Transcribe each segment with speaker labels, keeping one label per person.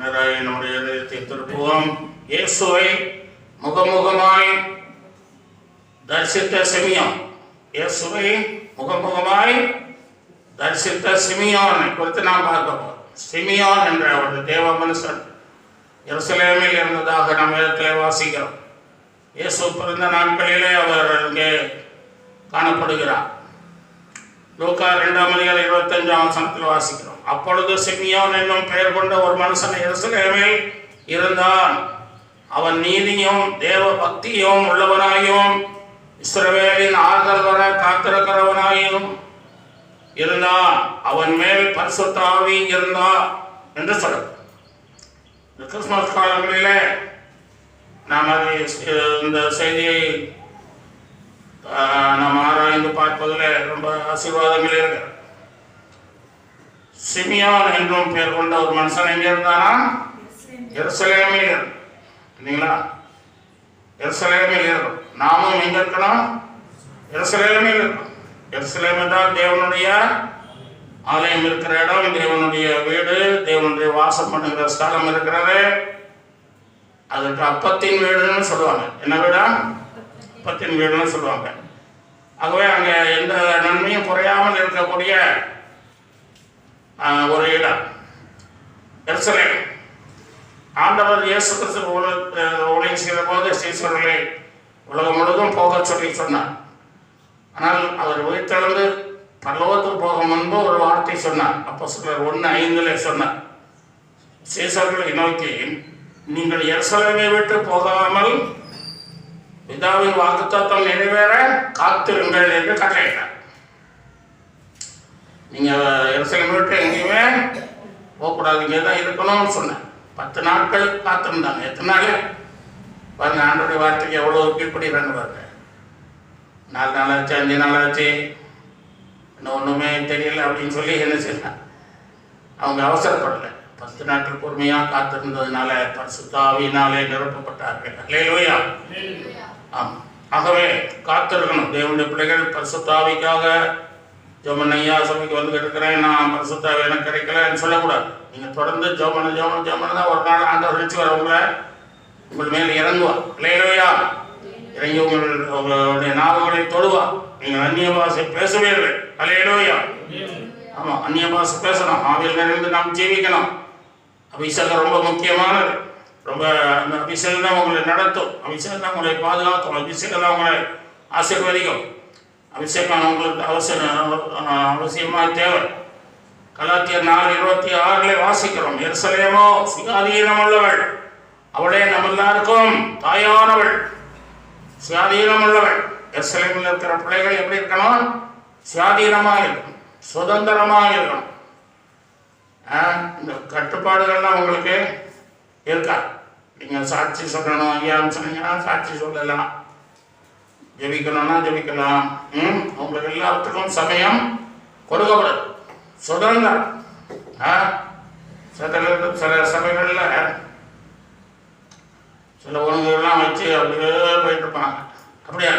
Speaker 1: நேராக நம்முடைய இதயத்தை திருப்புவோம். இயேசுவை முகமுகமாய் தரிசித்த சிமியோன், இயேசுவை முகமுகமாய் தரிசித்த சிமியோனை குறித்து நாம் பார்க்க போகிறோம். சிமியோன் என்ற ஒரு தேவ மனுஷன் எருசலேமில் இருந்ததாக நாம் வேதத்தில் வாசிக்கிறோம். இயேசு பிறந்த நாட்களிலே அவர் இங்கே காணப்படுகிறார். லூக்கா 2:25 வாசிக்கிறோம். அப்பொழுது சிமியோன் என்னும் பெயர் கொண்ட ஒரு மனுஷன் எருசலேமில் இருந்தான். அவன் நீதியும் தேவ பக்தியும் உள்ளவனாயும் இஸ்ரவேலின் ஆறுதல் வர காத்திருக்கிறவனாயும் இருந்தான். அவன் மேல் பரிசுத்த ஆவி இருந்தான் என்று சொல்லும். கிறிஸ்துமஸ் காலங்களிலே நாம் இந்த செய்தியை நாம் ஆராய்ந்து பார்ப்பதில் ரொம்ப ஆசீர்வாதங்கள் இருக்கிறது. சிமியோன் என்றும் பெயர் கொண்ட ஒரு மனுஷன் எங்கே இருந்தானா? எருசலேமில் இல்லைங்களா? எருசலேமில் இருக்கும். நாமும் எங்க இருக்கணும்? எருசலேமில் இருக்கணும். எருசலேமில் தான் தேவனுடைய ஆலயம் இருக்கிற இடம், தேவனுடைய வீடு, தேவனுடைய வாசம் பண்ணுகிற ஸ்தலம் இருக்கிறது. அதுக்கு அப்பத்தின் வீடுன்னு சொல்லுவாங்க. என்ன வீடா? அப்பத்தின் வீடுன்னு சொல்லுவாங்க. ஆகவே அங்கே எந்த நன்மையும் குறையாமல் இருக்கக்கூடிய ஒரு இடம் எருசலேம். ஆண்டவர் இயேசு கிறிஸ்து ஊழியம் செய்த போது சீசர்களை உலகம் முழுவதும் போக சொல்லி சொன்னார். ஆனால் அவர் உயிர்த்தெழுந்து பரலோகத்துக்கு போக முன்பு ஒரு வார்த்தை சொன்னார். அப்போஸ்தலர் 1:5 சொன்னார், சீசர்களை நோக்கி, நீங்கள் எருசலேமை விட்டு போகாமல் பிதாவின் வாக்குத்தத்தம் நிறைவேற காத்திருங்கள் என்று கட்டளையிட்டார். நீங்கள் எருசலேமை விட்டு எங்கேயுமே போகக்கூடாது, இங்கே தான் இருக்கணும்னு சொன்னேன். 10 நாட்கள் காத்திருந்தாங்க. எத்தனை நாள் பாருங்க, ஆண்டோடைய வார்த்தைக்கு எவ்வளோ கீழ்படுகிறாங்க பாருங்க. 4 நாளாச்சு, 5 நாளாச்சு, இன்னும் ஒன்றுமே தெரியல அப்படின்னு சொல்லி என்ன செய்யலாம், அவங்க அவசரப்படலை. 10 நாட்கள் பொறுமையாக காத்திருந்ததுனால பரிசுத்த ஆவியினாலே நிரப்பப்பட்டார்கள். அல்லேலூயா. ஆமாம். ஆகவே காத்திருக்கணும். தேவனுடைய பிள்ளைகள் பரிசுத்த ஆவிக்காக ஜோமன் ஐயா சபைக்கு வந்துகிட்டு இருக்கிறேன், நான் பரிசுத்த ஆவி எனக்கு கிடைக்கலன்னு சொல்லக்கூடாது. நீங்கள் தொடர்ந்து ஜோமன தான் ஒரு நாள் ஆண்டவர் நினச்சி வரவங்களை உங்கள் மேல் இறங்குவார். அல்லேலூயா. இறங்கி உங்களுடைய நாவுகளை தொடுவார். நீங்கள் அந்நிய பாஷை பேசுவீர்கள். அல்லேலூயா. ஆமாம், அந்நிய பாஷை பேசணும். ஆவியில் நிறைந்து நாம் ஜீவிக்கணும். அபிஷேகம் ரொம்ப முக்கியமானது. ரொம்ப அந்த அபிஷேகம் தான் உங்களை நடத்தும். அபிஷேகம் தான் உங்களை பாதுகாக்கும். அபிஷேகம் தான் உங்களை ஆசீர்வதிக்கும். அபிஷேகம் உங்களுக்கு அவசியமாக தேவை. கலாத்தியர் 4:26 வாசிக்கிறோம். எருசலேமோ சுயாதீனம் உள்ளவள், அவளே நம்ம எல்லாருக்கும் தாயானவள். சுயாதீனம் உள்ளவள். எருசலேமில் இருக்கிற பிள்ளைகள் எப்படி இருக்கணும்? சுயாதீனமாக இருக்கணும், சுதந்திரமாக இருக்கணும். இந்த கட்டுப்பாடுகள்லாம் உங்களுக்கு இருக்கா? நீங்கள் சாட்சி சொல்லணும், ஐயான்னு சொன்னீங்கன்னா சாட்சி சொல்லலாம், ஜெபிக்கணும்னா ஜெபிக்கலாம். உங்களுக்கு எல்லாத்துக்கும் சமயம் கொடுக்கப்படும், சுதந்திரம். சில சபைகளில் சில ஒழுங்குகள்லாம் வச்சு அப்படியே போயிட்டு இருப்பாங்க. அப்படியா?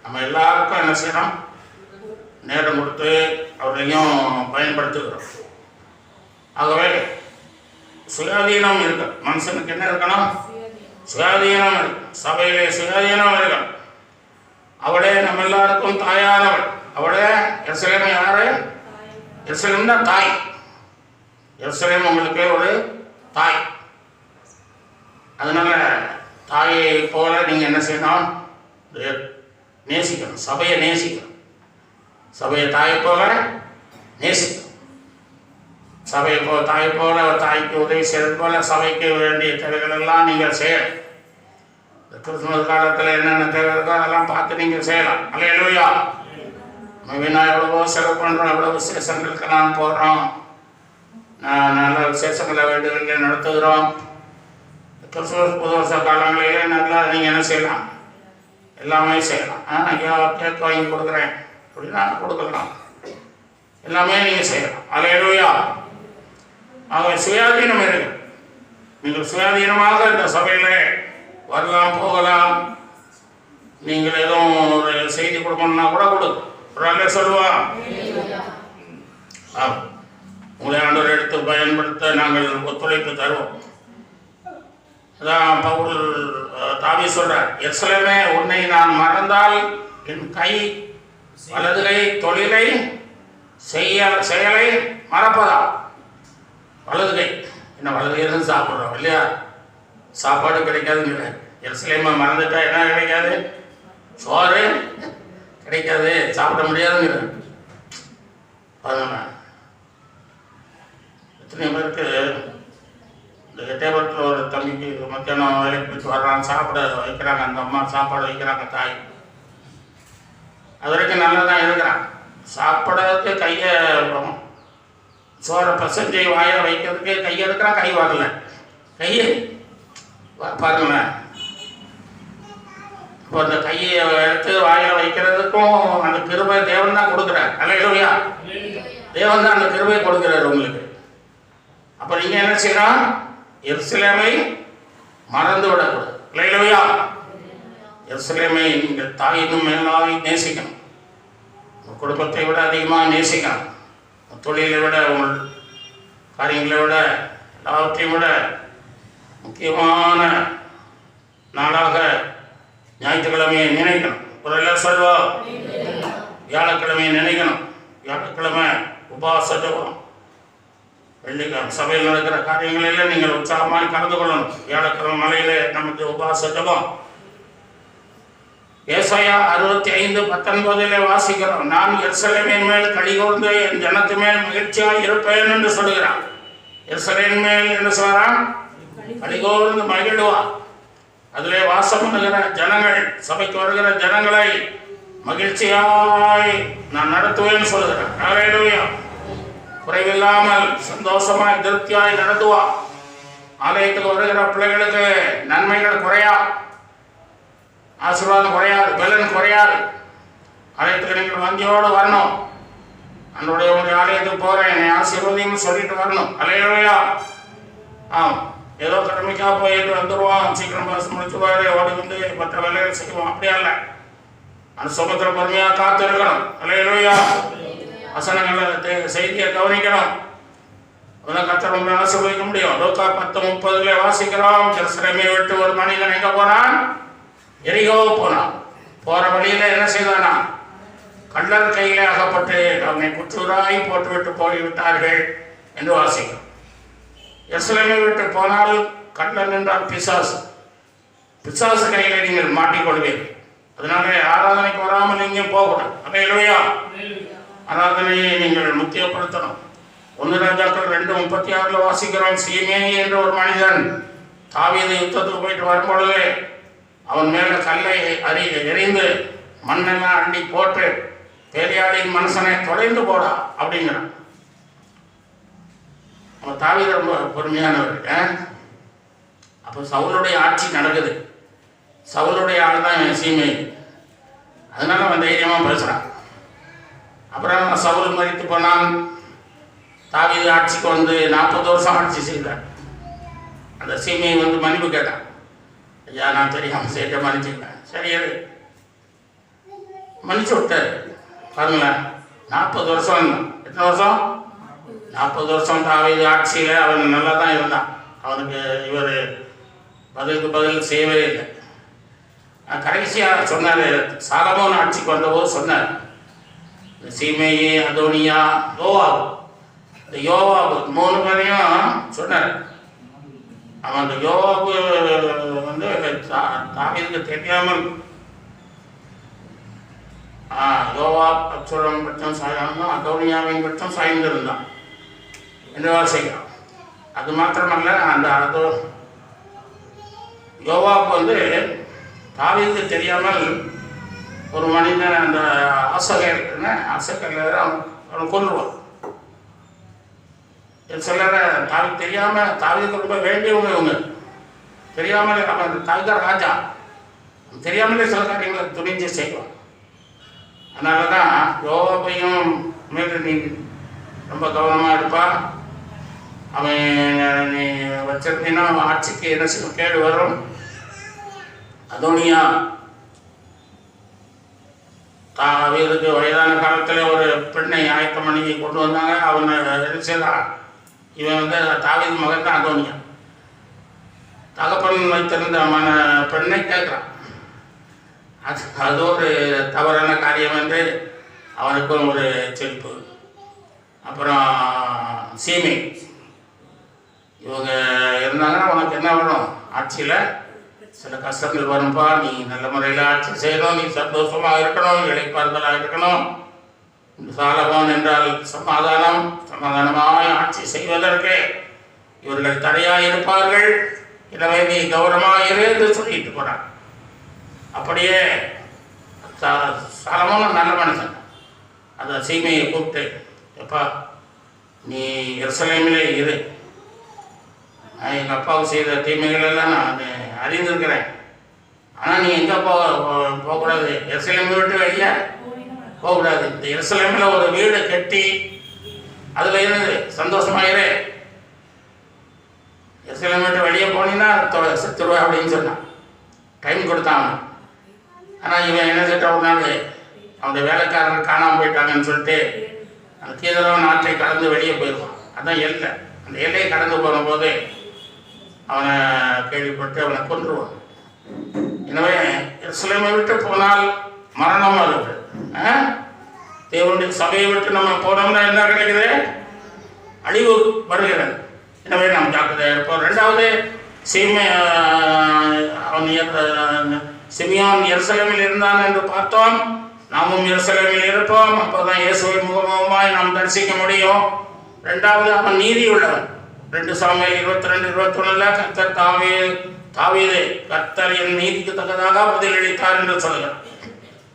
Speaker 1: நம்ம எல்லாருக்கும் என்ன செய்யணும்? நேரம் கொடுத்து அவர்களையும் பயன்படுத்துகிறோம். ஆகவே சுயாதீனம் இருக்கு. மனுஷனுக்கு என்ன இருக்கணும்? சுயாதீனம் இருக்கு. சபையிலே சுயாதீனம் இருக்கணும். அவளே நம்ம எல்லாருக்கும் தாயானவள். அவளே எருசலேம் யாரு? எருசலேம் தான் தாய். எருசலேம் உங்களுக்கு ஒரு தாய். அதனால தாயை போல நீங்கள் என்ன செய்யணும்? நேசிக்கணும். சபையை நேசிக்கணும். சபையை தாயை போல நேசிக்கணும். சபையை தாயை போல தாய்க்கு உதவி செய்வது போல சபைக்கு வேண்டிய தேவைகள் எல்லாம் நீங்கள் செய்யணும். கிறிஸ்துமஸ் காலத்தில் என்னென்ன தேவை இருக்கோ அதெல்லாம் பார்த்து நீங்கள் செய்யலாம். அல்லேலூயா. நான் எவ்வளவோ செலவு பண்ணுறோம், எவ்வளோ விசேஷங்களுக்கு நான் போடுறோம், நல்ல விசேஷங்களை வீடுகளில் நடத்துகிறோம். கிறிஸ்துமஸ் புது வருஷ காலங்களிலே நல்லா நீங்கள் என்ன செய்யலாம்? எல்லாமே செய்யலாம். ஐயா கேக் வாங்கி கொடுக்குறேன் அப்படின்னா கொடுக்கலாம். எல்லாமே நீங்கள் செய்யலாம். அல்லேலூயா. ஆக சுயாதீனம் இருக்கு. நீங்கள் சுயாதீனமாக இந்த சபையிலே வரலாம், போகலாம். நீங்கள் எதுவும் ஒரு செய்தி கொடுக்கணும்னா கூட கொடுக்கும். ஒரு ஆளே சொல்லுவா, உங்களை ஆண்டவர் எடுத்து பயன்படுத்த நாங்கள் ஒத்துழைப்பு தருவோம். அதான் பவுல் தாவி சொல்றார், எருசலேமே உன்னை நான் மறந்தால் என் கை வலதுகை தொழிலை செயலை மறப்பதா. வலதுகை என்ன, வலதுகை இருந்து சாப்பிட்றோம் இல்லையா, சாப்பாடு கிடைக்காதுங்கிற. எருசலேமை மறந்துட்டா என்ன கிடைக்காது, சோறு கிடைக்காது, சாப்பிட முடியாதுங்கிற. அதனால் எத்தனை பேருக்கு இந்த எட்டயபுரத்தில் ஒரு தம்பிக்கு மத்தியானம் வேலைக்கு போயிட்டு வர்றாங்க, சாப்பிட வைக்கிறாங்க, அந்த அம்மா சாப்பாடு வைக்கிறாங்க தாய். அது வரைக்கும் நல்லா தான் இருக்கிறான். சாப்பிட்றதுக்கு கையை சோறை பசஞ்சு வாயில் வைக்கிறதுக்கு கை எடுக்கிறான், கை வரல. கையை பாருங்களேன், இப்போ அந்த கையை எடுத்து வாயில் வைக்கிறதுக்கும் அந்த கிருபை தேவன் தான் கொடுக்குறார். அல்லேலூயா, தேவன் தான் அந்த கிருபை கொடுக்குறாரு உங்களுக்கு. அப்போ நீங்கள் என்ன செய்யணும், எருசலேமை மறந்து விடக்கூடாது. அல்லேலூயா, எருசலேமை நீங்கள் தாயினும் மேலாக நேசிக்கணும், உங்கள் குடும்பத்தை விட அதிகமாக நேசிக்கணும், தொழிலை விட, உங்கள் காரியங்களை விட, எல்லாவற்றையும் விட முக்கியமான நாளாக ஞாயிற்றுக்கிழமையை நினைக்கணும். ஒரு எல்லாம் சொல்வோம், வியாழக்கிழமையை நினைக்கணும். வியாழக்கிழமை உபவாச ஜெபம், வெள்ளிக்கிழமை சபையில் நடக்கிற காரியங்களில் நீங்கள் உற்சாகமாக கலந்து கொள்ளணும். வியாழக்கிழமை மலையில் நமக்கு உபவாச ஜெபம். ஏசாயா 65:19 வாசிக்கிறோம், நான் எருசலேமின் மேல் கலிகூர்ந்து என் ஜனத்து மேல் மகிழ்ச்சியாக இருப்பேன் என்று சொல்கிறான். எருசலேம் மேல் என்ன சொல்றான், கலிகூர்ந்து மகிழ்வான். அதிலே வாசம் பண்ணுகிற ஜனங்கள், சபைக்கு வருகிற ஜனங்களை மகிழ்ச்சியாய் நான் நடத்துவேன்னு சொல்லுகிறேன். அல்லேலூயா, குறைவில்லாமல் சந்தோஷமாய் திருப்தியாய் நடத்துவான். ஆலயத்துக்கு வருகிற பிள்ளைகளுக்கு நன்மைகள் குறையா, ஆசீர்வாதம் குறையாது, பலன் குறையாது. ஆலயத்துக்கு நீங்கள் வங்கியோடு வரணும். அன்றைய உங்களுடைய ஆலயத்துக்கு போகிறேன், என்னை ஆசீர்வாதம்னு சொல்லிட்டு வரணும். அல்லேலூயா. ஆம், ஏதோ கடமைக்காக போயிட்டு வந்துடுவோம், சீக்கிரம் பஸ் முடிச்சுவாரு, ஓடி வந்து மற்ற வேலைகள் செய்வோம், அப்படியா இல்லை. அந்த சுமத்திர பொறுமையாக காத்து இருக்கணும். அல்லேலூயா, வசனங்களை செய்தியை கவனிக்கணும். அதெல்லாம் கர்த்தர் உங்களை ஆசீர்வதிக்க முடியும். லூக்கா 10:30 வாசிக்கிறோம், எருசலேமை விட்டு ஒரு மனிதன் எங்கே போனான், எரிகோ போனான். போகிற வழியில் என்ன செய்தானா, கள்ளர் கையிலே அகப்பட்டு அவனை குற்றூராய் போட்டுவிட்டு போய்விட்டார்கள் என்று வாசிக்கிறோம். எருசலேமை விட்டு போனால் கள்ளன் என்றால் பிசாசு. பிசாசு கையிலே நீங்கள் மாட்டிக்கொள்வீர்கள். அதனால ஆராதனைக்கு வராமல் நீங்கள் போகக்கூடாது. அல்லேலூயா, ஆராதனையை நீங்கள் முக்கியப்படுத்தணும். 1 ராஜாக்கள் 2:36 வாசிக்கிறோம், சீமேயி என்ற ஒரு மனிதன் தாவீது யுத்தத்துக்கு போயிட்டு வரும்பொழுது அவன் மேலே கல்லை எறிந்து மண்ணெல்லாம் அள்ளி போட்டு பேரியாளின் மனுஷனை தொலைந்து போடா அப்படிங்கிறான். அவன் தாவீது ரொம்ப பொறுமையானவர். அப்போ சவுலுடைய ஆட்சி நடக்குது, சவுலுடைய ஆள் தான் சீமேயி. அதனால அவன் தைரியமாக பேசுகிறான். அப்புறம் சவுல் மரித்து போனான். தாவீது ஆட்சிக்கு வந்து 40 வருஷம் ஆட்சி செய்தார். அந்த சீமையை வந்து மன்னிப்பு கேட்டான், ஐயா நான் தெரியாமல் செய்த மன்னிச்சுக்கிறேன். சரி, மன்னிச்சு விட்டார். பாருங்களேன், 40 வருஷம். எத்தனை வருஷம்? 40 வருஷம் தாவீது ஆட்சியில் அவன் நல்லா தான் இருந்தான். அவனுக்கு இவர் பதிலுக்கு பதில் செய்யவே இல்லை. கடைசியாக சொன்னார், சாலமோன் ஆட்சிக்கு வந்தபோது சொன்னார், சீமேயி, அதோனியா, யோவாபு, இந்த யோவாபு 3 பேரையும் சொன்னார். அவன் அந்த யோவாபு வந்து தாவீதுக்கு தெரியாமல் யோவாப் அப்சலோம் பட்சம் சாய்ந்தான், அதோனியாவின் பட்சம் சாய்ந்திருந்தான் என்று வாசிக்கிறான். அது மாத்திரமல்ல, அந்த யோவாப் வந்து தாவீதுக்கு தெரியாமல் ஒரு மனிதன் அந்த ஆசகர் அவன் கொல்லுவான். சிலரை தாவீது தெரியாமல், தாவீதுக்கு ரொம்ப வேண்டியவங்க இவங்க, தெரியாமல் அவன் தாவீது ராஜா தெரியாமலே சில காரியங்களை துணிஞ்சு செய்வான். அதனால தான் யோவாபையும் மேலே நீ ரொம்ப கவனமாக இருப்பா. அவன் நீ வச்சிருந்தீங்கன்னா அவன் ஆட்சிக்கு என்ன செய்யும், கேடு வரும். அதோனியா தாவீதுக்கு வயதான காலத்தில் ஒரு பெண்ணை ஆயத்தம் பண்ணி கொண்டு வந்தாங்க. அவனை என்ன செய்தான், இவன் வந்து தாவீது மகன் தான் அதோனியா. தகப்பன் கணவன் வைத்திருந்த பெண்ணை கேட்குறான். அது ஒரு தவறான காரியம் என்று அவனுக்கும் ஒரு செழிப்பு. அப்புறம் சீமை இவங்க இருந்தாங்கன்னா உனக்கு என்ன வேணும்? ஆட்சியில் சில கஷ்டங்கள் வரும்பா, நீ நல்ல முறையில் ஆட்சி செய்யணும், நீ சந்தோஷமாக இருக்கணும், இளைப்பாறுதலாக இருக்கணும். சாலமோன் என்றால் சமாதானமாக ஆட்சி செய்வதற்கு இவர்கள் தடையாக இருப்பார்கள், எனவே நீ கௌரவமாக இரு என்று சொல்லிட்டு போனான். அப்படியே சாலமோன் நல்ல மனுஷன். அந்த சீமையை கூப்பிட்டு, எப்பா நீ எருசலேமிலே இரு, எங்கள் அப்பாவுக்கு செய்த தீமைகள் எல்லாம் நான் அறிந்திருக்கிறேன், ஆனால் நீ எங்கே போகக்கூடாது, எருசலேமை விட்டு வெளியே போகக்கூடாது. இந்த எருசலேமில் ஒரு வீடு கட்டி அதில் இருந்து சந்தோஷமாயிரு, எருசலேமை விட்டு வெளியே போனீங்கன்னா செத்துருவா அப்படின்னு சொன்னான். டைம் கொடுத்தான் அவன். ஆனால் இவன் என்ன செஞ்ச ஒரு நாள் அவனுடைய வேலைக்காரர்கள் காணாமல் போயிட்டாங்கன்னு சொல்லிட்டு அந்த கீதரவன் ஆற்றை கடந்து வெளியே போயிடுவான். அதுதான் எல்லை. அந்த எல்லையை கடந்து போகும்போது அவனை கேள்விப்பட்டு அவனை கொன்றுவான். எனவே எருசலேமை விட்டு போனால் மரணம் வருது. தேவனுடைய சபையை விட்டு நம்ம போனோம்னா என்ன கிடைக்குது? அழிவு வருகிறது. எனவே நாம் ஜாக்கிரதையாக இருப்போம். ரெண்டாவது, சிமியோன் எருசலேமில் இருந்தான் என்று பார்த்தோம். நாமும் எருசலேமில் இருப்போம். அப்போதான் இயேசுவை முகமுகமாய் நாம் தரிசிக்க முடியும். ரெண்டாவது, அவன் நீதி உள்ளவன். 2 சாமுவேல் 22:21 கர்த்தர் தாவீது கர்த்தர் என் நீதிக்கு தக்கதாக பதில் அளித்தார் என்று சொல்கிறார்.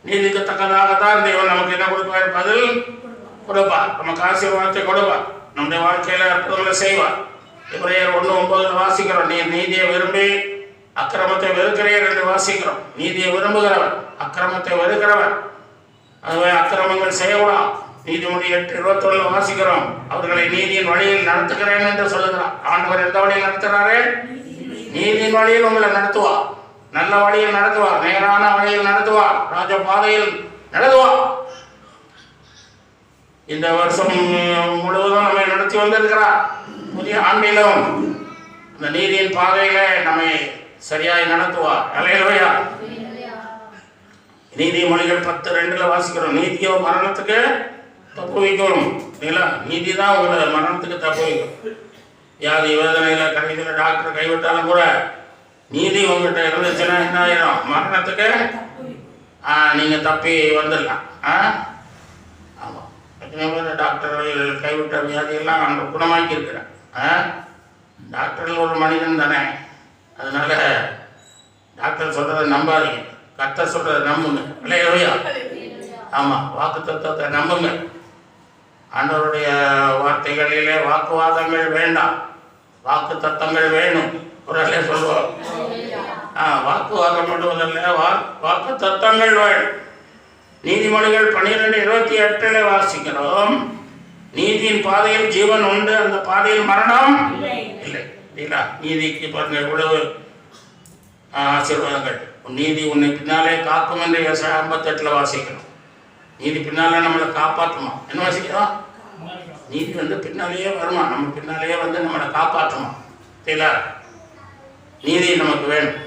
Speaker 1: நீதிக்கு தக்கதாகத்தான் தேவன் நமக்கு என்ன கொடுப்பார்? பதில் கொடுப்பார். நமக்கு ஆசீர்வாதத்தை கொடுப்பார். நம்முடைய வாழ்க்கையில் அற்புதங்களை செய்வார். எபிரேயர் 1:9 வாசிக்கிறோம், நீ நீதியை விரும்பி அக்கிரமத்தை வெறுக்கிறீர் என்று வாசிக்கிறோம். நீதியை விரும்புகிறவன் அக்கிரமத்தை வெறுக்கிறவன், அதுவே அக்கிரமங்கள் செய்யலாம். நீதிமொழி 8:21 வாசிக்கிறோம், அவர்களை நீதியின் வழியில் நடத்துகிறேன் என்று சொல்லுகிறார். ஆண்டவர் எந்த வழியில் நடத்துகிறாரு? நீதியின் வழியில் உங்களை நடத்துவார், நல்ல வழியில் நடத்துவார், நேரான வழியில் நடத்துவார், ராஜ பாதையில் நடத்துவார். இந்த வருஷம் முழுவதும் நம்மை நடத்தி வந்திருக்கிறார். புதிய ஆண்டிலும் அந்த நீதியின் பாதையில நம்மை சரியாய் நடத்துவார். அல்லேலூயா. நீதிமொழிகள் 10:2 வாசிக்கிறோம், நீதியோ மரணத்துக்கு தப்பு வைக்கணும். இல்லைங்களா? நீதி தான் உங்களை மரணத்துக்கு தப்பு வைக்கும். வியாதி வேதனையில் கடைசியில் டாக்டர் கைவிட்டாலும் கூட நீதி உங்கள்கிட்ட இருந்துச்சுன்னா என்ன ஆயிடும்? மரணத்துக்கு நீங்கள் தப்பி வந்துடலாம். ஆமாம், எத்தனை பேர் டாக்டர்கள் கைவிட்ட வியாதியெல்லாம் அங்கே குணமாக்கி இருக்கிறேன். டாக்டர்கள் ஒரு மனிதன் தானே, அதனால டாக்டர் சொல்கிறத நம்பாதீங்க, கர்த்தர் சொல்கிறத நம்புங்க. இல்லையா? ஆமாம், வாக்கு தத்துவத்தை நம்புங்க. ஆண்டவருடைய வார்த்தைகளிலே வாக்குவாதங்கள் வேண்டாம், வாக்கு தத்தங்கள் வேணும். ஒரு சொல்லுவோம், வாக்குவாதம் மட்டுமல்ல, வாக்கு தத்தங்கள் வேணும். நீதிமொழிகள் 12:28 வாசிக்கிறோம், நீதியின் பாதையில் ஜீவன் உண்டு, அந்த பாதையில் மரணம் இல்லை. இல்லைங்களா? நீதிக்கு பாருங்க இவ்வளவு ஆசீர்வாதங்கள். நீதி உன்னை பின்னாலே காக்கும் என்று 58 வாசிக்கிறோம். நீதி பின்னாலே நம்மளை காப்பாற்றுமா? என்ன வாசிக்கிறோம்? நீதி பின்னாலேயே வருமா, நம்ம பின்னாலேயே நம்மளை காப்பாற்றுமா? சரிங்களா? நீதி நமக்கு வேணும்.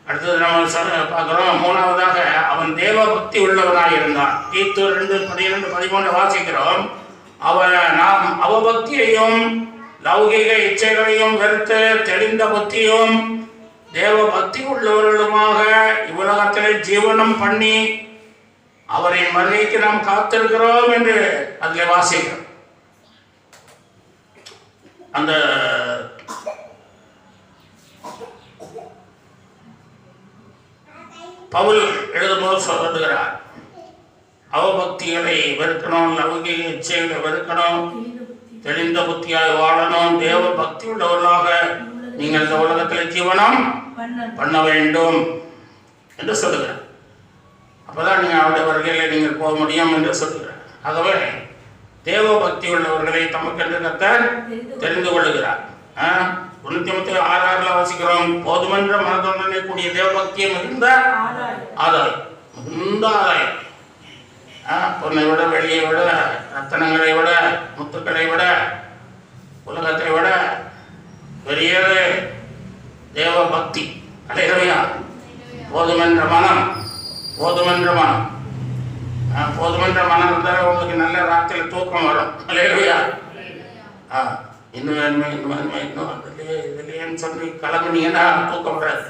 Speaker 1: அடுத்தது நம்ம பார்க்குறோம், மூணாவதாக அவன் தேவ பக்தி உள்ளவனாக இருந்தான். தீத்து 2:12-13 வாசிக்கிறோம், நாம் அவபக்தியையும் லௌகிக இச்சைகளையும் வெறுத்து தெளிந்த புத்தியும் தேவ பக்தி உள்ளவர்களுமாக இவ்வுலகத்திலே ஜீவனம் பண்ணி அவரின் வருகைக்கு நாம் காத்திருக்கிறோம் என்று அதில் வாசிக்கிறோம். அந்த பவுல் எழுதும்போது சொல்லுகிறார், அவபக்திகளை வெறுக்கணும், லௌகிக இச்சைகளை வெறுக்கணும், தெளிந்த புத்தியாய் வாழணும், தேவ பக்தி உள்ளவர்களாக நீங்கள் இந்த உலகத்தில் ஜீவனம் பண்ண வேண்டும் என்று சொல்லுகிறார். அப்போதான் நீங்கள் அவருடைய வருகையில் நீங்கள் போக முடியும் என்று சொல்லுகிறார். ஆகவே தேவ பக்தி உள்ளவர்களை தமக்கென்று கர்த்தர் தெரிந்து கொள்ளுகிறார். 1 வாசிக்கிறோம், போதுமென்ற மனதுடனே கூடிய தேவ பக்தியை மிகுந்த ஆதாயம், மிகுந்த ஆதாயம். பொண்ணை விட, வெளியை விட, ரத்தனங்களை விட, முத்துக்களை விட, உலகத்தை விட பெரியது தேவ பக்தி. அல்லேலூயா. போதுமென்ற மனம், போதுமென்ற மனம், போதுமென்ற மனம் இருந்தால் உங்களுக்கு நல்ல ராத்திரியில் தூக்கம் வரும். அல்லேலூயா. இன்னும் வேணுமே, இன்னும் வேணுமே, இன்னும் இதுலேன்னு சொல்லி கலங்குனீங்கன்னா தூக்கம் வராது.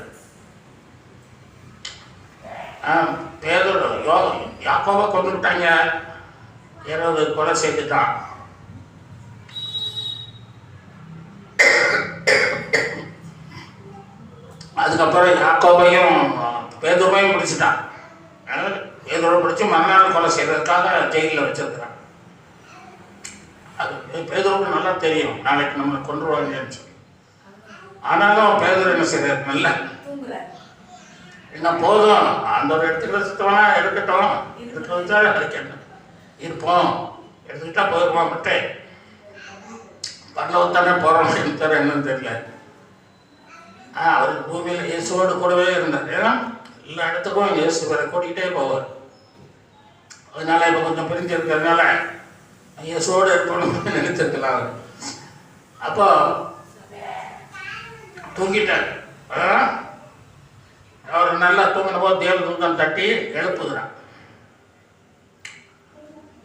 Speaker 1: பேதோட யாக்கோபை கொண்டு விட்டாங்க, 20 கொலை செய்துட்டான். அதுக்கப்புறம் யாக்கோபையும் பேதுருவையும் பிடிச்சிட்டான். பேதுருவை பிடிச்சி மறுநாள் கொலை செய்யறதுக்காக ஜெயிலில் வச்சிருக்கிறான். அது பேதுருவுக்கு நல்லா தெரியும் நாளைக்கு நம்மளை கொண்டுருவாங்கன்னு சொல்லி. ஆனாலும் பேதுரு என்ன செய்யறாரு, நல்ல என்ன போதும், அந்த ஒரு இடத்துக்கு சுத்தவனா இருக்கட்டும், இருக்கிறதா அதுக்கு என்ன இருப்போம், எடுத்துக்கிட்டா போயிருமா மட்டும் பரலோகத்தானே போகிறோம் அப்படின்னு என்னன்னு தெரியல. அவருக்கு பூமியில் இயேசுவோடு கூடவே இருந்தார். ஏன்னா எல்லா இடத்துக்கும் இயேசு வேற கூட்டிகிட்டே போவார். அதனால இப்போ கொஞ்சம் பிரிஞ்சிருக்கிறதுனால இயேசுவோடு இருக்கணும்னு நினைச்சிருக்கலாம் அவர். அப்போ தூங்கிட்டார். அவர் நல்லா தூங்கின போது தேவ தூக்கம் தட்டி எழுப்புகிறான்.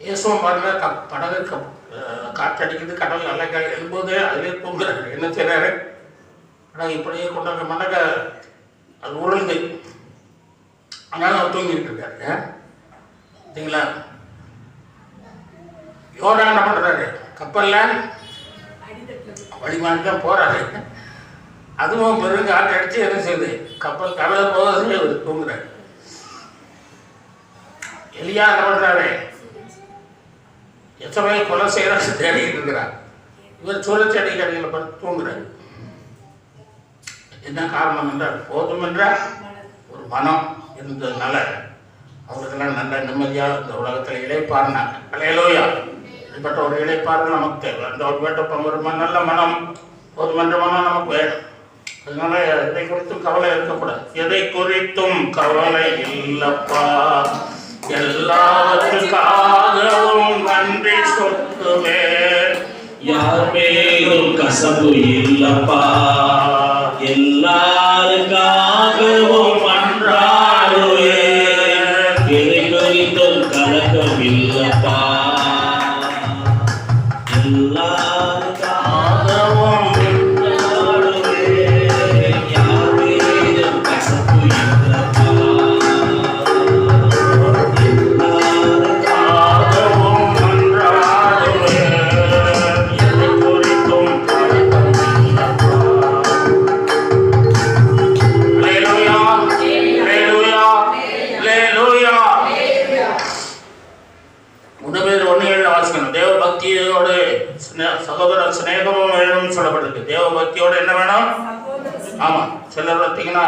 Speaker 1: இயேசுவும் பாருங்க, படகு காற்றடிக்குது, கடல் நல்லா எழும்போது அதிலே தூங்குறாரு. என்ன செய்யறாரு, ஆனால் இப்படியே கொண்டாங்க மண்டக அது உருளுது. அதனால அவர் தூங்கிட்டு இருக்காரு. சரிங்களா? யோனா என்ன பண்ணுறாரு, கப்பலில் வழிமாறி தான் போகிறாரு. அதுவும் பெருங்க ஆட்டு அடித்து என்ன செய்யுது, கப்பல் கடலை போகிறது, அவர் தூங்குறாரு. எலியா என்ன பண்ணுறாரு, எத்தனை கொலை செய்யறாரு தேடிட்டு இருக்கிறார். இவர் சூழச்செடி கடையில் பார்த்து தூங்குறாரு. என்ன காரணம் என்றால் போதும் என்ற ஒரு மனம் இருந்ததுனால அவங்களுக்கெல்லாம் நல்ல நிம்மதியாக இந்த உலகத்தில் இழைப்பாருனாங்க. அல்லேலூயா. இப்படிப்பட்ட ஒரு இழைப்பாரு நமக்கு தேவை. அந்த ஒரு வேட்டப்பம் ஒரு நல்ல மனம், போதுமென்ற மனம் நமக்கு வேணும். அதனால எதை குறித்தும் கவலை இருக்கக்கூடாது. எதை குறித்தும் கவலை இல்லப்பா, எல்லாத்துக்காகவும் நன்றி சொல்லுவேன்,
Speaker 2: யார் மேலும் கசப்பு இல்லப்பா, எல்லாருக்காகவும் அன்றாடுவேன், எதை குறித்தும் கலக்கம் இல்லப்பா, எல்லாருக்காகவும் அன்றாடுவேன், யார் மேலும் கசப்பு இல்லப்பா,
Speaker 1: சகோதர சிநேகமும் வேணும்னு சொல்லப்பட்டிருக்கு. தேவ பக்தியோட என்ன வேணும்? ஆமாம். சிலர் பார்த்தீங்கன்னா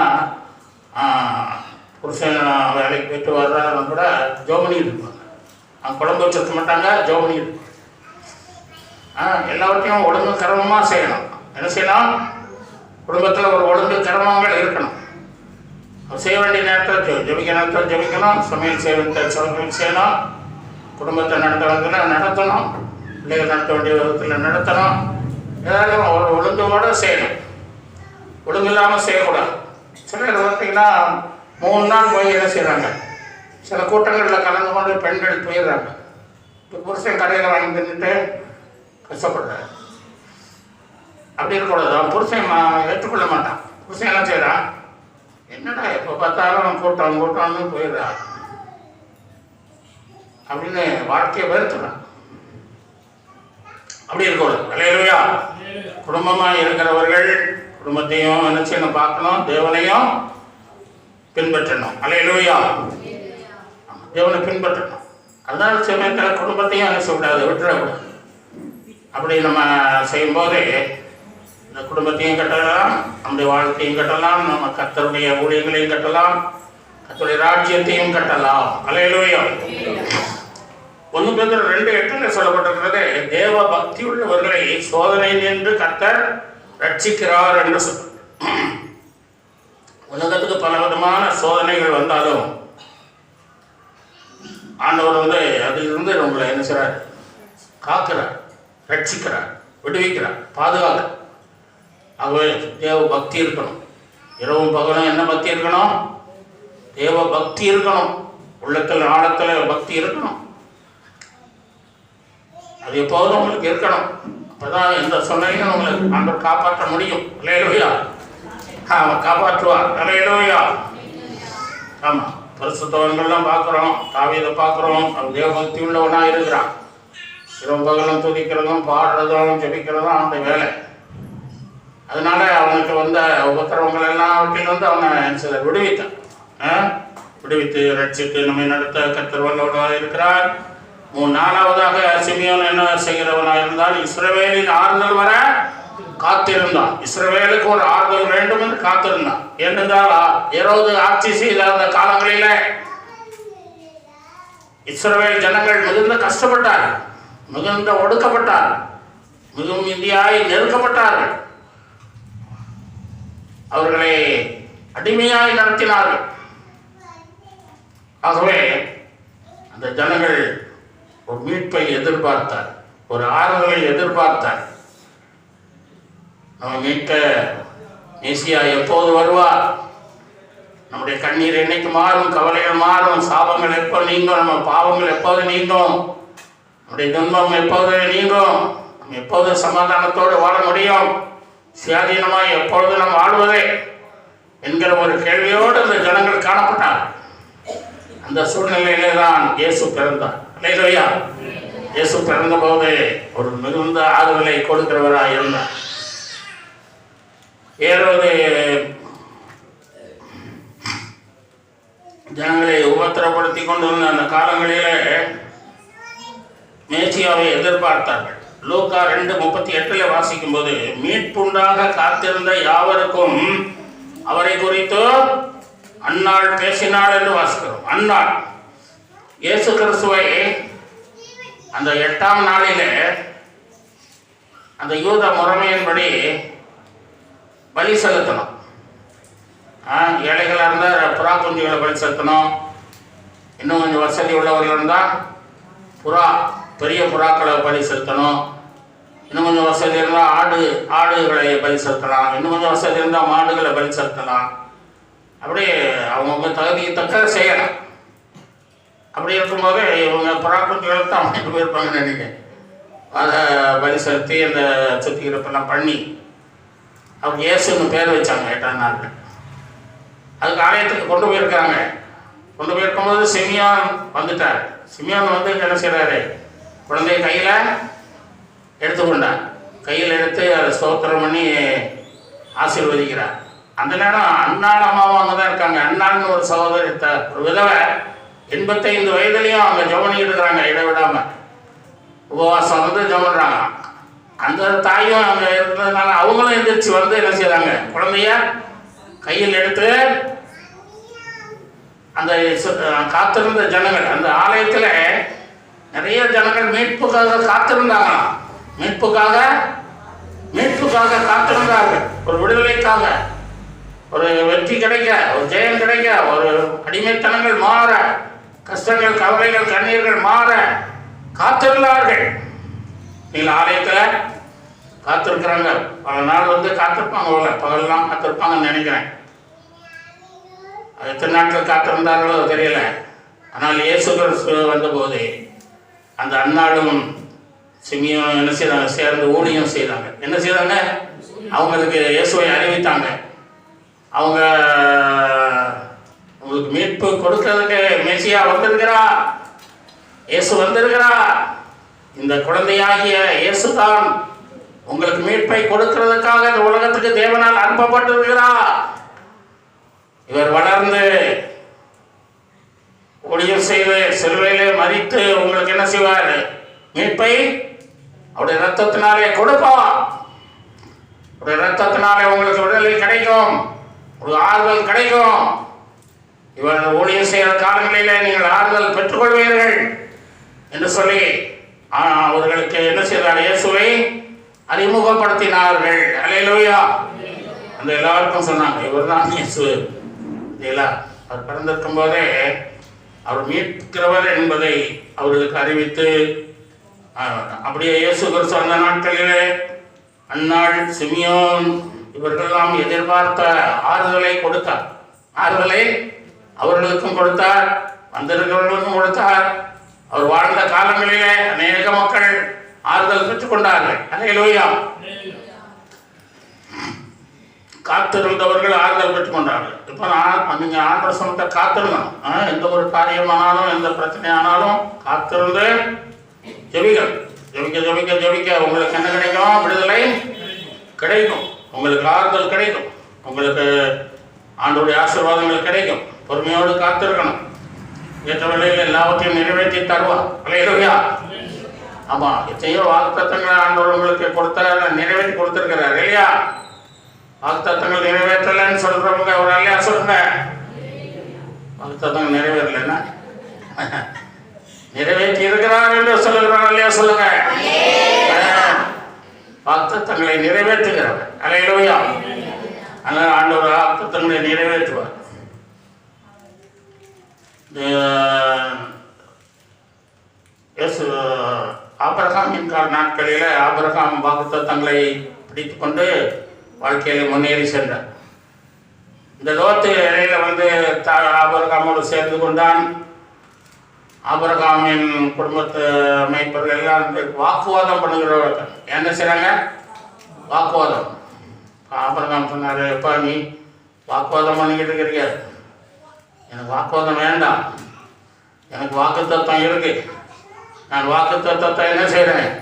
Speaker 1: புருஷன் வேலைக்கு போயிட்டு வர்றாங்க கூட ஜோம் பண்ணிட்டு இருப்பாங்க. குழம்பு வச்சுருக்க மாட்டாங்க, ஜோம் பண்ணிட்டு இருப்பாங்க. எல்லாவற்றையும் ஒழுங்கு கிரமமாக செய்யணும். என்ன செய்யணும்? குடும்பத்தில் ஒரு ஒழுங்கு கிரமங்கள் இருக்கணும். செய்ய வேண்டிய நேரத்தில் ஜெபிக்க நேரத்தில் ஜெபிக்கணும், சமையல் செய்ய வேண்டிய சமையல் செய்யணும், குடும்பத்தை நடத்த வேண்டியதில் நடத்தணும், பிள்ளைகள் நடத்த வேண்டிய விதத்தில் நடத்தணும். ஏதாவது ஒரு ஒழுங்கோடு செய்யணும். ஒழுங்கு இல்லாமல் செய்யக்கூடாது. சிலர் பார்த்தீங்கன்னா 3 நாள் போய் என்ன செய்கிறாங்க, சில கூட்டங்களில் கலந்து கொண்டு பெண்கள் போயிடுறாங்க. இப்போ புருஷன் கடையில் வாங்கி தின்னுட்டு கஷ்டப்படுறாரு. அப்படி இருக்கக்கூடாது. அவன் புருஷன் ஏற்றுக்கொள்ள மாட்டான். புருஷன் என்ன செய்கிறான், என்னடா எப்போ பார்த்தாலும் கூட்டம்னு போயிடுறா அப்படின்னு வாழ்க்கையை வெறுத்துறான். அப்படி இருக்கக்கூடாது. அல்லேலூயா. குடும்பமாக இருக்கிறவர்கள் குடும்பத்தையும் என்ன செய்யணும், பார்க்கணும், தேவனையும் பின்பற்றணும். அல்லேலூயா. தேவனை பின்பற்றணும். அதனால சமயத்தில் குடும்பத்தையும் என்ன செய்யக்கூடாது, விட்டுறக்கூடாது. அப்படி நம்ம செய்யும்போது இந்த குடும்பத்தையும் கட்டலாம், நம்முடைய வாழ்க்கையும் கட்டலாம், நம்ம கர்த்தருடைய ஊழியங்களையும் கட்டலாம், கர்த்தருடைய ராஜ்யத்தையும் கட்டலாம். அல்லேலூயா. 1 Peter 2:8 சொல்லப்பட்டிருக்கிறது, தேவ பக்தி உள்ளவர்களை சோதனை நின்று கர்த்தர் ரட்சிக்கிறார் என்று சொல்ல. உலகத்துக்கு பல விதமான சோதனைகள் வந்தாலும் ஆண்டவர் அதிலிருந்து உங்களை என்ன செய்றார், காக்கிறார், ரட்சிக்கிறார், விடுவிக்கிறார், பாதுகாக்கிறார். ஆகவே தேவ பக்தி இருக்கணும். இரவும் பகலும் என்ன பக்தி இருக்கணும்? தேவ பக்தி இருக்கணும். உள்ளத்தில் ஆழத்தில் பக்தி இருக்கணும். அது எப்போதும் உங்களுக்கு இருக்கணும். அப்பதான் எந்த சூழ்நிலையும் உங்களுக்கு ஆண்டவர் காப்பாற்ற முடியும். அல்லேலூயா. அவன் காப்பாற்றுவார். அல்லேலூயா. ஆமா, பரிசுத்தவான்கள்லாம் பார்க்குறோம். தாவீதை பார்க்குறோம். அவன் தேவபக்தி உள்ளவனாக இருக்கிறான். இரவு பகலும் துதிக்கிறதும் பாடுறதும் ஜெபிக்கிறதும் அவனுடைய வேலை. அதனால அவனுக்கு வந்த உபத்திரவங்கள் எல்லாவற்றிலிருந்து அவனை சிலர் விடுவித்தான். விடுவித்து ரட்சித்து நம்மை நடத்த கர்த்தர் வல்லவராக இருக்கிறார். 4ஆவதாக சிமியோன் என்ன செய்கிறவனாக இருந்தால், இஸ்ரவேலின் ஆறுதல் வர காத்திருந்தான். இஸ்ரவேலுக்கு ஒரு ஆறுதல் வேண்டும் என்று காத்திருந்தான். ஏனென்றால் ஏரோது ஆட்சி செய்த அந்த காலங்களில இஸ்ரவேல் ஜனங்கள் மிகுந்த கஷ்டப்பட்டார்கள், மிகுந்த ஒடுக்கப்பட்டார், மிகவும் இந்தியாய் நெருக்கப்பட்டார்கள். அவர்களை அடிமையாய் நடத்தினார்கள். ஆகவே அந்த ஜனங்கள் ஒரு மீட்பை எதிர்பார்த்தார், ஒரு ஆறுதலை எதிர்பார்த்தார். நம்ம மீட்க மேசியா எப்போது வருவார்? நம்முடைய கண்ணீர் என்னைக்கு மாறும்? கவலைகள் மாறும்? சாபங்கள் எப்போ நீங்கும்? நம்ம பாவங்கள் எப்போது நீங்கும்? நம்முடைய துன்பம் எப்போது நீங்கும்? நம்ம எப்போது சமாதானத்தோடு வாழ முடியும்? சுயாதீனமாக எப்பொழுது நம்ம வாழ்வதே என்கிற ஒரு கேள்வியோடு அந்த ஜனங்கள் காணப்பட்டார். அந்த சூழ்நிலையிலே தான் இயேசு பிறந்தார். அல்லேலூயா. இயேசு பிறந்த போது ஒரு மிகுந்த ஆறுதலை கொடுக்கிறவராக இருந்தார். ஏரோது ஜனங்களை உபத்திரப்படுத்தி கொண்டிருந்த அந்த காலங்களிலே மேசியாவை எதிர்பார்த்தார்கள். லூக்கா 2:38 வாசிக்கும் போது, மீட்புண்டாக காத்திருந்த யாவருக்கும் அவரை குறித்து அன்னாள் பேசினாள் என்று வாசிக்கிறோம். அன்னாள் இயேசு கிறிஸ்துவை அந்த 8ஆம் நாளிலே அந்த யூத முறைமையின்படி பலி செலுத்தணும். ஏழைகளாக இருந்தால் புறா குஞ்சுகளை பலி செலுத்தணும். இன்னும் கொஞ்சம் வசதி உள்ளவர்கள் இருந்தால் பெரிய புறாக்களை பலி செலுத்தணும். இன்னும் கொஞ்சம் வசதி இருந்தால் ஆடுகளை பலி செலுத்தலாம். இன்னும் கொஞ்சம் வசதி இருந்தால் மாடுகளை பலி செலுத்தலாம். அப்படியே அவங்கவுங்க தகுதியை தக்க செய்யலாம். அப்படி இருக்கும்போது இவங்க புறாக்குஞ்சுகளுக்கு தான் அவங்க போயிருப்பாங்கன்னு நினைக்கிறேன். அதை பலி செலுத்தி அந்த சுத்திகரிப்பெல்லாம் பண்ணி அவங்க இயேசுன்னு பேர் வச்சாங்க 8ஆம் நாளில். அதுக்கு ஆலயத்துக்கு கொண்டு போயிருக்காங்க. கொண்டு போயிருக்கும்போது சிமியோன் வந்துட்டார். சிமியோன் வந்து என்ன செய்கிறாரு? குழந்தைய கையில் எடுத்துக்கொண்டார். கையில் எடுத்து அதை ஸ்தோத்திரம் பண்ணி ஆசீர்வதிக்கிறார். அந்த நேரம் அண்ணாள் அம்மாவும் அங்கே தான் இருக்காங்க. அண்ணாள்னு ஒரு சகோதரி, ஒரு விதவை 85 வயதுலையும் அவங்க ஜெபம் இருக்கிறாங்க இடைவிடாமல். உபவாசம் வந்து ஜெபம் பண்ணுறாங்க. அந்த தாயும் அங்கே இருந்ததுனால அவங்களும் எந்திரிச்சு வந்து என்ன செய்கிறாங்க? குழந்தைய கையில் எடுத்து அந்த காத்திருந்த ஜனங்கள், அந்த ஆலயத்தில் நிறைய ஜனங்கள் மீட்புக்காக காத்திருந்தாங்களாம். மீட்புக்காக காத்திருந்தார்கள். ஒரு விடுதலைக்காக, ஒரு வெற்றி கிடைக்க, ஒரு ஜெயம் கிடைக்க, ஒரு அடிமைத்தனங்கள் மாற, கஷ்டங்கள் கவலைகள் கண்ணீர்கள் மாற காத்திருந்தார்கள். நீங்கள் ஆலயத்தில் காத்திருக்கிறாங்க. பல நாள் வந்து காத்திருப்பாங்க. பகல்லாம் காத்திருப்பாங்கன்னு நினைக்கிறேன். அது எத்தனை நாட்கள் காத்திருந்தார்களோ தெரியல. ஆனால் இயேசு கிறிஸ்து வந்தபோது அந்த அன்னாளும் சிமியோன் என்ன செய்தாங்க? சேர்ந்து ஊழியம் செய்தாங்க. என்ன செய்தாங்க? அவங்களுக்கு இயேசுவை அறிவித்தாங்க. அவங்க உங்களுக்கு மீட்பு கொடுக்கறதுக்கு மேசியா வந்திருக்கிறா, இயேசு வந்திருக்கிறா. இந்த குழந்தையாகிய இயேசு தான் உங்களுக்கு மீட்பை கொடுக்கிறதுக்காக இந்த உலகத்துக்கு தேவனால் அனுப்பப்பட்டிருக்கிறார். இவர் வளர்ந்து ஊழியம் செய்து சிலுவையிலே மரித்து உங்களுக்கு என்ன செய்வார்? மீட்பை அவருடைய ரத்தத்தினாலே கொடுப்பார். அவருடைய ரத்தத்தினாலே உங்களுக்கு விடுதலை கிடைக்கும், ஒரு ஆறுதல் கிடைக்கும். இவர் ஊழியம் செய்கிற காலங்களிலே நீங்கள் ஆறுதல் பெற்றுக்கொள்வீர்கள் என்று சொல்லி அவர்களுக்கு என்ன செய்தார்? இயேசுவை அறிமுகப்படுத்தினார்கள். அல்லேலூயா. அந்த எல்லாருக்கும் சொன்னாங்க, இவர் தான் இயேசு. இல்லைங்களா? அவர் பிறந்திருக்கும் போதே அவர் மீட்கிறவர் என்பதை அவர்களுக்கு அறிவித்து, அப்படியே இயேசு கிறிஸ்து அந்த நாட்களிலே அன்னாள், சிமியோன் இவர்களெல்லாம் எதிர்பார்த்த ஆறுதலை கொடுத்தார். ஆறுதலை அவர்களுக்கும் கொடுத்தார், வந்திருக்கிறவர்களுக்கும் கொடுத்தார். அவர் வாழ்ந்த காலங்களிலே அநேக மக்கள் ஆறுதல் பெற்றுக்கொண்டார்கள். அல்லேலூயா. காத்திருந்தவர்கள் ஆறுதல் பெற்றுக்கொண்டார்கள். இப்போ நீங்கள் ஆண்டவர் சொன்னதை காத்திருந்தோம். எந்த ஒரு காரியமானாலும் எந்த பிரச்சனை ஆனாலும் காத்திருந்து ஜெபிகள். ஜெபிக்க ஜெபிக்க ஜெபிக்க உங்களுக்கு என்ன கிடைக்கும்? விடுதலை கிடைக்கும், உங்களுக்கு ஆறுதல் கிடைக்கும், உங்களுக்கு ஆண்டவருடைய ஆசீர்வாதங்கள் கிடைக்கும். பொறுமையோடு காத்திருக்கணும். ஏற்ற வேளையில் எல்லாவற்றையும் நிறைவேற்றி தருவார். அல்லேலூயா. ஆமாம், எத்தனையோ வாக்குத்தத்தங்களை ஆண்டவர் உங்களுக்கு கொடுத்தார், நிறைவேற்றி கொடுத்துருக்கிறார் இல்லையா? வாக்குத்தத்தங்கள் நிறைவேற்றலைன்னு சொல்றவங்க ஒரு இல்லையா சொல்லுங்க. வாக்குத்தத்தங்கள் நிறைவேறலைன்னா நிறைவேற்றி இருக்கிறார் என்று சொல்லுகிறார் இல்லையா சொல்லுங்க. வாக்குத்தத்தங்களை நிறைவேற்றுகிறார். அல்லேலூயா. அதனால் ஆண்டவர் வாக்குத்தத்தங்களை நிறைவேற்றுவார். ஆபிரகாமின் நாட்களில் ஆபிரகாம் வாக்குத்தத்தங்களை பிடித்து கொண்டு வாழ்க்கையில் முன்னேறி சென்றார். இந்த லோத்து இடையில ஆபிரகாமோடு சேர்ந்து கொண்டான். ஆபிரகாமின் குடும்பத்து அமைப்பர்கள் எல்லாம் வாக்குவாதம் பண்ணுகிறவர்கள் என்ன செய்கிறாங்க? வாக்குவாதம். ஆபிரகாம் சொன்னார், எப்பா நீ வாக்குவாதம் பண்ணிக்கிட்டு இருக்கிறீங்க, எனக்கு வாக்குவாதம் வேண்டாம், எனக்கு வாக்குத்தத்தம் இருக்கு, நான் வாக்குத்தத்தத்தை என்ன செய்கிறேன்?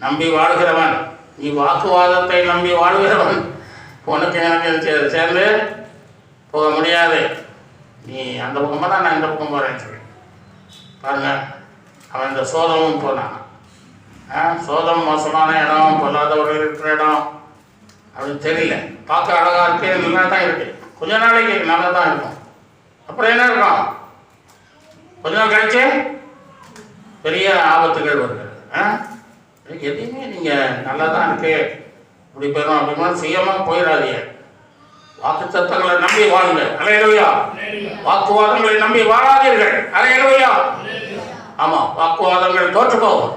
Speaker 1: நம்பி வாழ்கிறவன். நீ வாக்குவாதத்தை நம்பி வாழ்கிறவன், உனக்கு எனக்கு சேர்ந்து போக முடியாது, நீ அந்த பக்கமாக தான் நான் இந்த பக்கம் போகிறேன்னு சொல்லி பாருங்க. அவன் இந்த சோதமும் போனான். சோதம் மோசமான இடம், பொல்லாதவர்கள் இருக்கிற இடம் அப்படின்னு தெரியல. பார்க்க அழகாக இருக்கு, நல்லா தான் இருக்கு, கொஞ்ச நாளைக்கு நல்லா தான் இருக்கும். அப்புறம் என்ன இருக்கும்? கொஞ்ச நாள் கழிச்சு பெரிய ஆபத்துகள் வருகிறது. எதையுமே நீங்கள் நல்லா தான் இருக்கு இப்படி போயிடும் அப்படின்னா சுயமாக போயிடாதீங்க. வாக்குத்தத்தங்களை நம்பி வாழுங்க. அல்லேலூயா. வாக்குவாதங்களை நம்பி வாழாதீர்கள். அல்லேலூயா. ஆமாம், வாக்குவாதங்கள் தோற்று போகும்,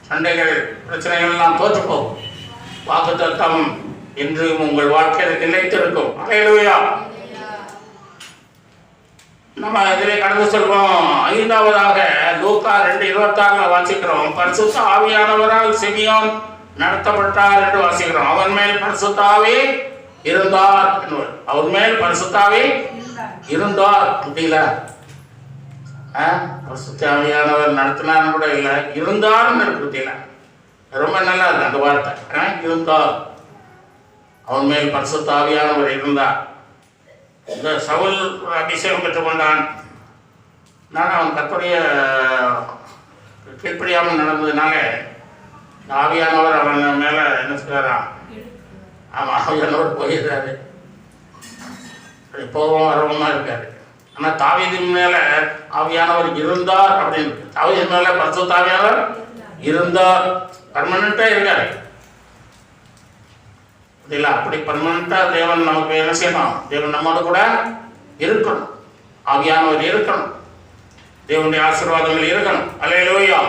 Speaker 1: சண்டைகள் பிரச்சனைகள் எல்லாம் தோற்று போகும். வாக்குத்தத்தம் என்று உங்கள் வாழ்க்கையில் நிலைத்திருக்கும். அல்லேலூயா. நம்ம இதிலே கடந்து செல்வோம். ஐந்தாவதாக லூக்கா 2:26 வாசிக்கிறோம். பரிசுத்த ஆவியானவரால் சிமியோன் நடத்தப்பட்டார் என்று வாசிக்கிறோம். அவன் மேல் பரிசுத்த ஆவி இருந்தார். அவன் மேல் பரிசுத்த ஆவி இருந்தார். புரியல? பரிசுத்த ஆவியானவர் நடத்தினார் கூட இல்லை, இருந்தார்னு புரியல. ரொம்ப நல்லா இருக்கு அந்த வார்த்தை. இருந்தார். அவன் மேல் பரிசுத்த ஆவியானவர் இருந்தார். இந்த சவுல் அபிஷேகம் பெற்றுக்கொண்டான். நான் அவன் கர்த்தருடைய கீழ்ப்படியாமல் நடந்ததுனால ஆவியானவர் அவன் மேலே என்ன செய்கிறாராம்? ஆமாம், ஆவியானவர் போயிடுறாரு, போகவும் வரவுமா இருக்காரு. ஆனால் தாவீதின் மேலே ஆவியானவர் இருந்தார் அப்படின்னு. தாவீதின் மேலே பரிசுத்த ஆவியானவர் இருந்தார், பர்மனெண்ட்டாக இருக்காரு. இல்லை, அப்படி பர்மனெண்ட்டாக தேவன் நமக்கு என்ன செய்யணும்? தேவன் நம்மோட கூட இருக்கணும், ஆவியானவர் இருக்கணும், தேவனுடைய ஆசீர்வாதங்கள் இருக்கணும். அல்லேலூயா.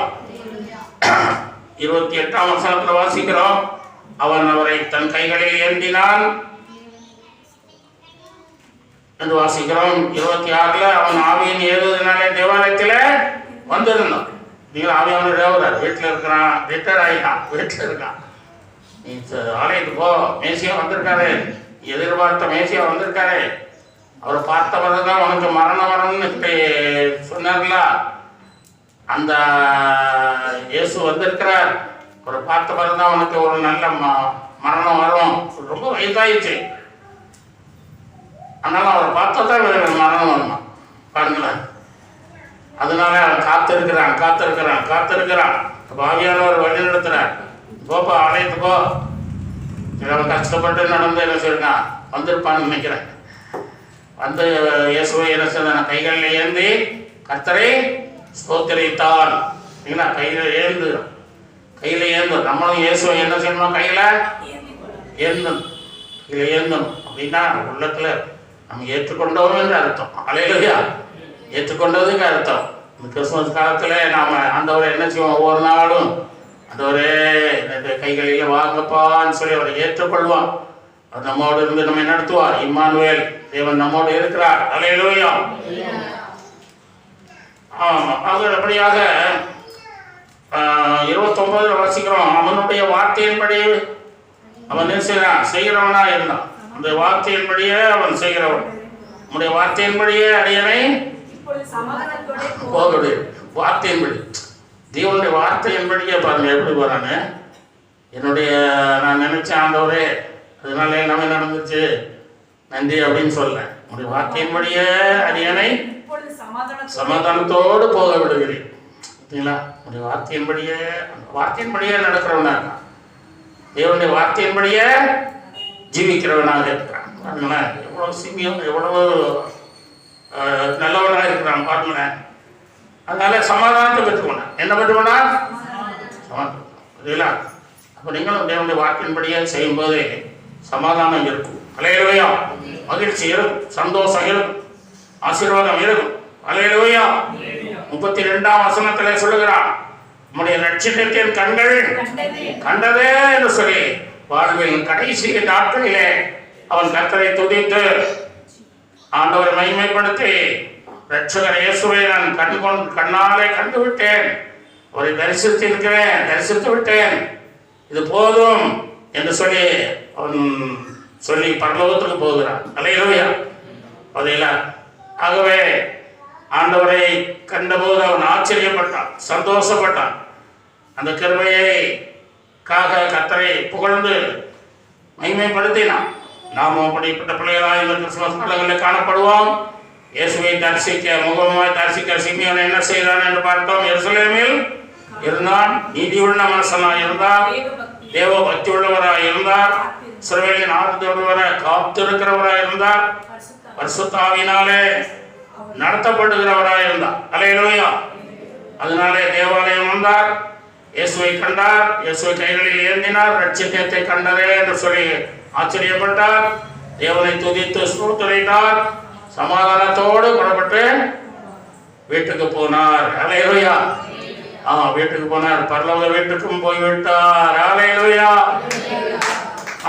Speaker 1: 28ஆம் வசனத்தில் வாசிக்கிறோம். அவன் அவரை தன் கைகளில் ஏந்தினான் என்று வாசிக்கிறோம். 26 அவன் ஆவியின் ஏறுவதனாலே தேவாலயத்தில் வந்திருந்தான். நீங்கள் ஆவியானவர் தேவரார் வீட்டில் இருக்கிறான், ரிட்டையர் ஆகிட்டான், வீட்டில் இருக்கான். நீ ஆலயத்துக்கு போ, மேசியா வந்திருக்காரு, எதிர்பார்த்த மேசியா வந்திருக்காரு, அவரை பார்த்தவரை தான் உனக்கு மரணம் வரணும்னு சொன்னார்ல, அந்த இயேசு வந்திருக்கிறார், அவரை பார்த்தவரை தான் உனக்கு ஒரு நல்ல மரணம் வரும். ரொம்ப வயதாயிடுச்சு, அதனால அவரை பார்த்தா தான் மரணம் வரணும் பாருங்களேன். அதனால அவன் காத்திருக்கிறான். ஆவியானவர் வழி நடத்துறார். போப்பா ஆலயத்துக்கு போ. அவன் கஷ்டப்பட்டு நடந்து என்ன சொல்லிருக்கான், வந்திருப்பான்னு நினைக்கிறேன். வந்து இயேசுவை என்ன செய்தான்? கைகளில் ஏந்தி கர்த்தரை ஸ்தோத்திரித்தான். இல்லைங்களா? கையில் ஏந்து நம்மளும் இயேசுவை என்ன செய்யணும்? கையில் ஏந்தணும் அப்படின்னா உள்ளத்தில் நம்ம ஏற்றுக்கொண்டோம் என்று அர்த்தம். அல்லேலூயா. ஏற்றுக்கொண்டதுக்கு அர்த்தம். இந்த கிறிஸ்துமஸ் காலத்தில் நாம் ஆண்டவரை என்ன செய்வோம்? ஒவ்வொரு நாளும் ஆண்டவரே கைகளில் வாங்கப்பான்னு சொல்லி அவரை ஏற்றுக்கொள்வான். அவர் நம்மோடு இருந்து நம்மை நடத்துவார். இம்மானுவேல், தேவன் நம்மோடு இருக்கிறார். அல்லேலூயா. அப்படியாக 29 வாசிக்கிறோம். அவனுடைய வார்த்தையின்படி அவன் செய்கிறவனா இருந்தான். அந்த வார்த்தையின்படியே அவன் செய்கிறவன். நம்முடைய வார்த்தையின்படியே அடியனை போகவிடு. வார்த்தையின்படி, தேவனுடைய வார்த்தையின்படியே பாருங்க எப்படி போறானு. நான் நினைச்சேன் ஆண்டவரே, அதனால எல்லாமே நடந்துச்சு, நன்றி அப்படின்னு சொல்ல. நம்முடைய வார்த்தையின்படியே அடியனை சமாதானத்தோடு போக விடுகிறேன். பார்த்தீங்களா? நம்முடைய வார்த்தையின்படியே நடக்கிறவனா இருக்கான். தேவனுடைய வார்த்தையின்படியே ஜீவிக்கிறவனாக இருக்கிறான். பாருங்களேன், எவ்வளவு சிமியம், எவ்வளவு நல்லவனாக இருக்கிறான் பாருங்களேன். அதனால சமாதானத்தை பெற்றுக்கொண்டான். என்ன பெற்றுக்கொண்டான்? சமாதானம். இல்லைங்களா? அப்போ நீங்களும் தேவனுடைய வார்த்தையின்படியே செய்யும்போதே சமாதானம் இருக்கும். அல்லேலூயா. மகிழ்ச்சி இருக்கும், சந்தோஷம் இருக்கும், ஆசீர்வாதம் இருக்கும். அல்லேலூயா. 32ஆம் வசனத்தில் சொல்லுகிறான், நம்முடைய நட்சத்திரத்தின் கண்கள் கண்டதே என்று சொல்லி வாழ்வில் கடைசி நாட்களிலே அவன் கர்த்தரை துதித்து ஆண்டவரை மகிமைப்படுத்தி, ரட்சகர் இயேசுவை நான் கண்ணாலே கண்டுவிட்டேன், அவரை தரிசித்து விட்டேன், இது போதும் என்று சொல்லி அவன் சொல்லி பரலோகத்துக்கு போகிறான். அல்லேலூயா. அதையில ஆகவே ஆண்டவரை கண்டபோது அவன் ஆச்சரியப்பட்டான், சந்தோஷப்பட்டான். அந்த கிருபையை கர்த்தரை புகழ்ந்து மகிமைப்படுத்தினான். நாம் அப்படிப்பட்ட பிள்ளைகளாக இந்த கிறிஸ்துமஸ் காலங்களில் காணப்படுவோம். இயேசுவை முகமாய் தரிசிக்க சிமியோன் என்ன செய்தான் என்று பார்த்தோம். எருசலேமில் இருந்தான், நீதி உள்ள மனுஷனாக இருந்தார், தேவ பக்தி உள்ளவராக இருந்தார், இஸ்ரவேலின் ஆறுதலுள்ளவரை காத்திருக்கிறவராக இருந்தார், பரிசுத்த ஆவியினாலே நடத்தப்படுகிறவராக இருந்தார். அல்லேலூயா. அதனாலே தேவாலயம் வந்தார், இயேசுவை கண்டார், இயேசுவை கைகளில் ஏந்தினார், ரட்சியத்தை கண்டதே என்று சொல்லி ஆச்சரியப்பட்டார், தேவனை துதித்து ஸ்தோத்திரித்தார், சமாதானத்தோடு புறப்பட்டு வீட்டுக்கு போனார். அல்லேலூயா. வீட்டுக்கு போனார், பரலோக வீட்டுக்கும் போய்விட்டார். அல்லேலூயா.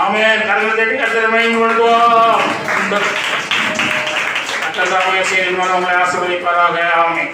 Speaker 1: ஆமென். கரங்களை தட்டி கர்த்தரை மகிமைப்படுத்துவோம். கர்த்தர் தாமே உங்களை ஆசீர்வதிப்பாராக. ஆமென்.